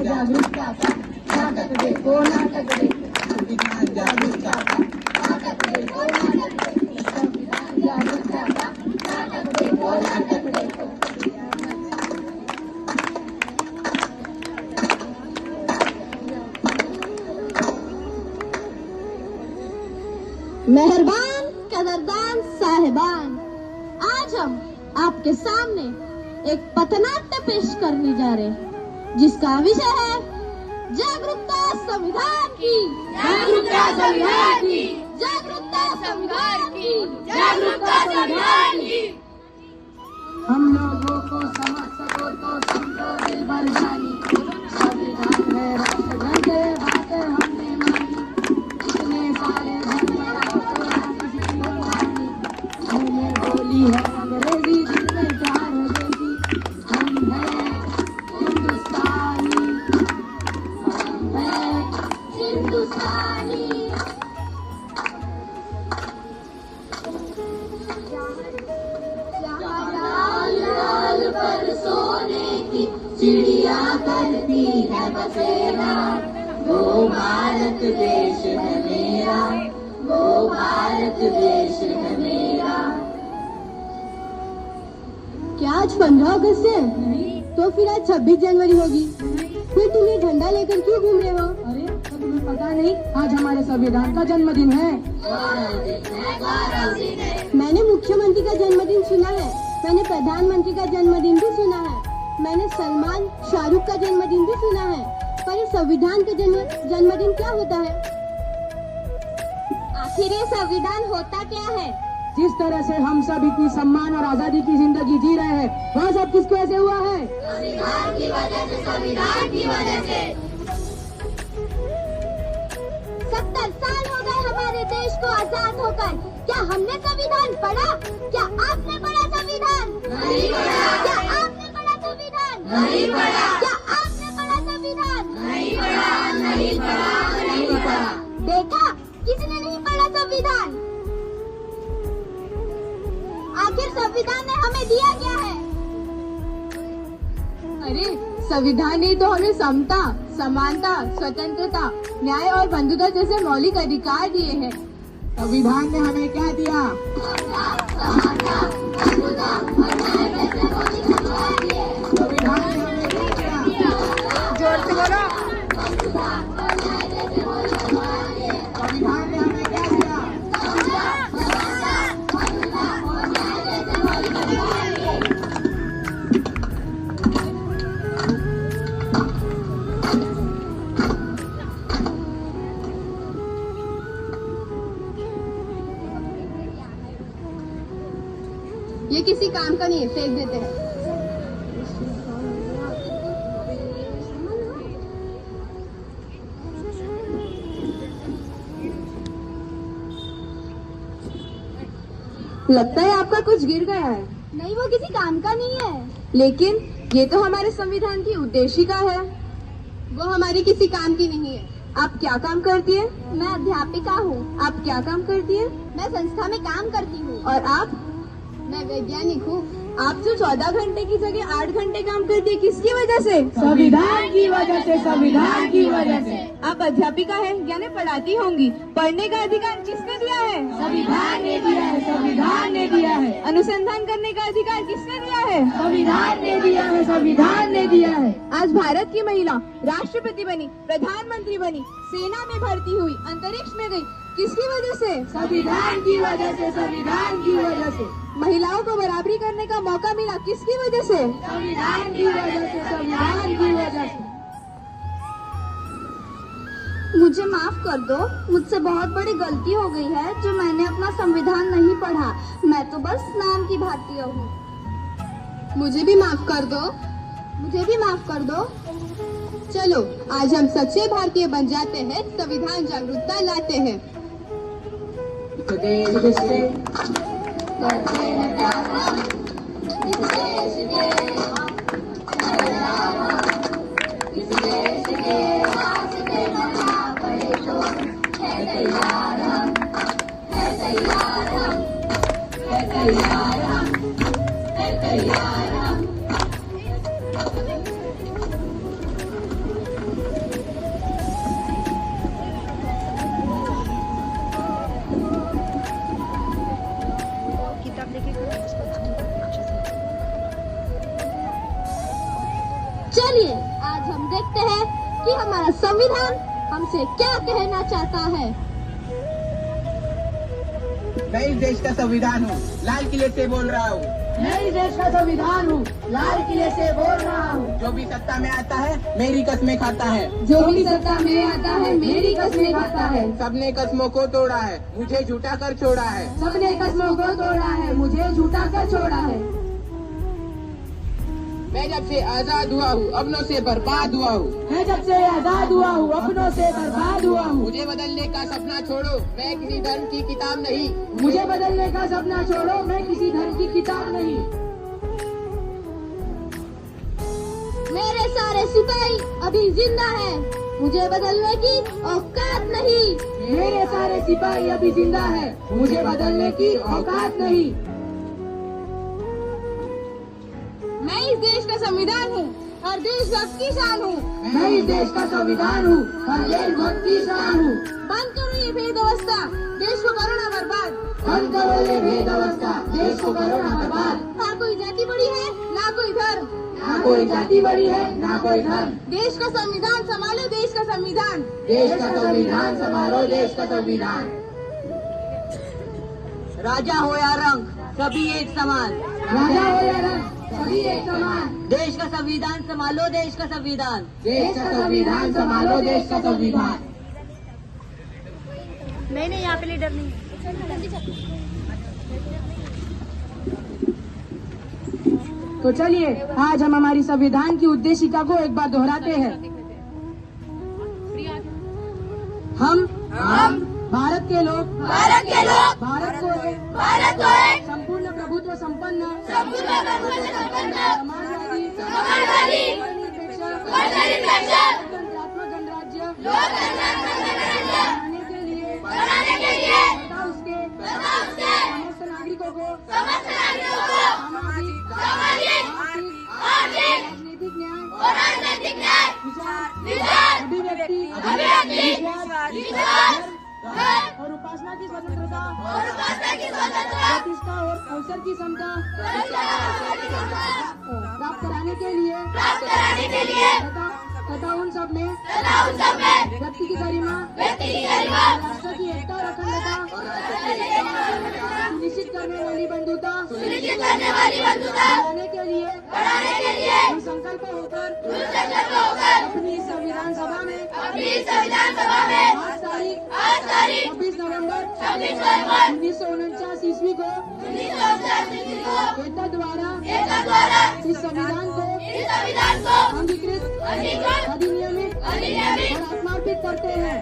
जागरूकता का नाटक देखो, नाटक देखो, संविधान जागरूकता का नाटक देखो, नाटक देखो, संविधान जागरूकता का नाटक देखो, नाटक देखो। मेहरबान कदरदान साहिबान, आज हम आपके सामने एक पथनाट्य पेश करने जा रहे हैं जिसका विषय है जागरूकता संविधान की, जागरूकता संविधान की, जागरूकता संविधान की, जागरूकता संविधान की। हम लोगों को समझ सको तो समझो दिल भर जानी, संविधान में राष्ट्रधन के बातें हमने मानी, इतने सारे हमने बोली है अंग्रेजी जिसमें प्यार है देसी, हम हैं हिंदुस्तानी, हम हैं हिंदुस्तानी। लाल लाल पर सोने की चिड़िया करती है बसेरा, वो भारत देश है मेरा, वो भारत देश है मेरा। क्या आज 15 अगस्त है? तो फिर आज 26 जनवरी होगी। फिर तुम ये झंडा लेकर क्यों घूम रहे हो? अरे तो तुम्हें पता नहीं आज हमारे संविधान का जन्मदिन है। मैंने मुख्यमंत्री का जन्मदिन सुना है, मैंने प्रधानमंत्री का जन्मदिन भी सुना है, मैंने सलमान शाहरुख का जन्मदिन भी सुना है, पर ये संविधान का जन्मदिन क्या होता है? आखिर ये संविधान होता क्या है? जिस तरह से हम सब इतनी सम्मान और आजादी की जिंदगी जी रहे हैं, वह सब किसकी वजह से हुआ है? संविधान की वजह से, संविधान की वजह से। 70 साल हो गए हमारे देश को आजाद होकर, क्या हमने संविधान पढ़ा? क्या आपने पढ़ा संविधान? नहीं पढ़ा। क्या आपने पढ़ा संविधान? नहीं पढ़ा। क्या आपने पढ़ा संविधान? नहीं पढ़ा, नहीं पढ़ा, नहीं पढ़ा। देखा, किसने नहीं पढ़ा संविधान? आखिर संविधान ने हमें दिया क्या है? अरे संविधान ने तो हमें समता, समानता, स्वतंत्रता, न्याय और बंधुता जैसे मौलिक अधिकार दिए हैं। संविधान ने हमें क्या दिया? संविधान ने हमें क्या दिया? जोर से बोलो। संविधान ने हमें क्या दिया? ये किसी काम का नहीं है, फेंक देते हैं। लगता है आपका कुछ गिर गया है। नहीं, वो किसी काम का नहीं है। लेकिन ये तो हमारे संविधान की उद्देशिका है। वो हमारी किसी काम की नहीं है। आप क्या काम करती है? मैं अध्यापिका हूँ। आप क्या काम करती है? मैं संस्था में काम करती हूँ। और आप? मैं वैज्ञानिक हूँ। आप जो 14 घंटे की जगह 8 घंटे काम करती है, किसकी वजह से? संविधान की वजह से, संविधान की वजह से। आप अध्यापिका है, यानी पढ़ाती होंगी। पढ़ने का अधिकार किसने दिया है? संविधान ने दिया है, संविधान ने दिया है। अनुसंधान करने का अधिकार किसने दिया है? संविधान ने दिया है, संविधान ने दिया है। आज भारत की महिला राष्ट्रपति बनी, प्रधानमंत्री बनी, सेना में भर्ती हुई, अंतरिक्ष में गई, किसकी वजह से? संविधान की वजह से, संविधान की वजह से। महिलाओं को बराबरी करने का मौका मिला, किसकी वजह से? संविधान की वजह से, संविधान की वजह से। मुझे माफ कर दो, मुझसे बहुत बड़ी गलती हो गई है जो मैंने अपना संविधान नहीं पढ़ा। मैं तो बस नाम की भारतीय हूँ। मुझे भी माफ कर दो। मुझे भी माफ कर दो। चलो आज हम सच्चे भारतीय बन जाते हैं, संविधान जागरूकता लाते हैं। देश से करते हैं प्यार, इस देश के इस देश के वास्ते मरना पड़े तो है तैयार हम, है तैयार हम, है तैयार हम, है तैयार हम। देखते हैं कि हमारा संविधान हमसे क्या कहना चाहता है। मैं इस देश का संविधान हूँ, लाल किले से बोल रहा हूँ। मैं इस देश का संविधान हूँ, लाल किले से बोल रहा हूँ। जो भी सत्ता में आता है मेरी कस्में खाता है। जो भी सत्ता में आता है मेरी कस्में खाता है। सबने कस्मों को तोड़ा है, मुझे झूठा कर छोड़ा है। सबने कस्मों को तोड़ा है, मुझे झूठा कर छोड़ा है। मैं जब से आजाद हुआ हूँ अपनों से बर्बाद हुआ हूँ। मैं जब से आजाद हुआ हूँ अपनों से बर्बाद हुआ हूँ। मुझे बदलने का सपना छोड़ो, मैं किसी धर्म की किताब नहीं। मुझे बदलने का सपना छोड़ो, मैं किसी धर्म की किताब नहीं। मेरे सारे सिपाही अभी जिंदा है, मुझे बदलने की औकात नहीं। मेरे सारे सिपाही अभी जिंदा है, मुझे बदलने की औकात नहीं। मैं इस देश का संविधान हूँ, हर देशभक्त की शान हूँ। मैं इस देश का संविधान हूँ, हर देशभक्त की शान हूँ। बंद करो ये भेदवस्था, देश को करो ना बर्बाद। बंद करो ये भेदवस्था, देश को करो ना बर्बाद। ना कोई जाति बड़ी है ना कोई धर्म, ना कोई जाति बड़ी है ना कोई धर्म। देश का संविधान संभालो, देश का संविधान। देश का संविधान संभालो, देश का संविधान। राजा हो या रंग सभी एक समान, राजा हो या रंग सभी एक समान। देश का संविधान संभालो, देश का संविधान। देश का संविधान संभालो, देश का संविधान। नहीं, यहाँ पे लीडर नहीं। तो चलिए आज हम हमारी संविधान की उद्देशिका को एक बार दोहराते हैं। हम भारत के लोग भारत को एक संपूर्ण प्रभुत्व संपन्न समाजवादी धर्मनिरपेक्ष गणतंत्रात्मक गणराज्य बनाने के लिए तथा उसके समस्त नागरिकों को सामाजिक आर्थिक राजनीतिक न्याय विचार अभिव्यक्ति विश्वास और उपासना की स्वतंत्रता प्रतिष्ठा और अवसर की समता प्राप्त कराने के लिए तथा उन सब में व्यक्ति की गरिमा राष्ट्र की एकता और अखंडता सुनिश्चित करने वाली बंधुता बढ़ाने के लिए संकल्प होकर अपनी संविधान सभा में 8 तारीख 26 नवंबर 1949 ईस्वी को एकता द्वारा इस संविधान को अंगीकृत अधिनियमित और आत्मार्पित करते हैं।